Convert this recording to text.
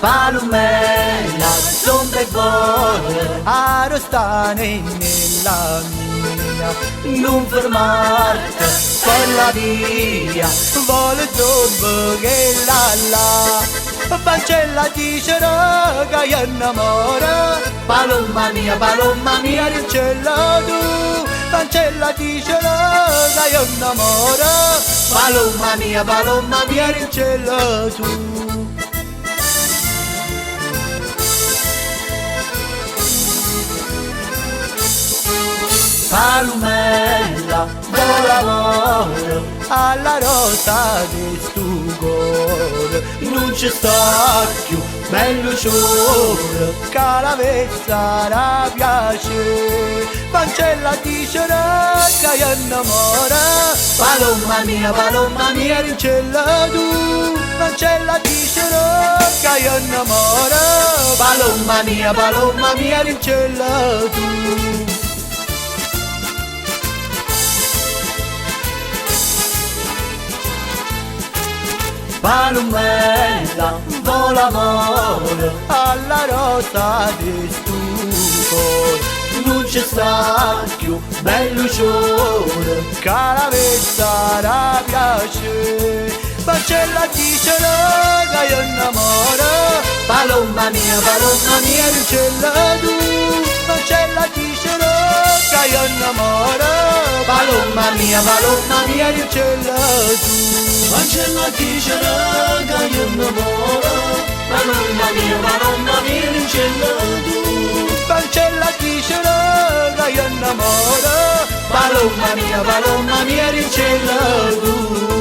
Palumella, sonda e vola, arrostane nella mia, non fermarti, bella via, vuole zombo che la, Pancella dicerà che io innamora, palomma mia, rincella tu, Pancella dicerà che io innamora, palomma mia, rincella tu. Palumella, vola vola, alla rosa di stu cuore, non ci sta più bello ciore, che la vezza piace, Pancella dicerà che io innamora, palomma mia, rincella tu, Pancella dicerà che io innamora, palomma mia, rincella tu. Palumella, vola vola, alla rosa di stucco, non ci sta più bello ciore, che la vezza piace, Pancella dicerà che io innamora, palomma mia, rincella tu, Pancella dicerà che io innamora, palomma mia, rincella tu. Pancella dicerà che io innamoro, palomma mia, rincella tu. Pancella dicerà che io innamoro, palomma mia, rincella tu.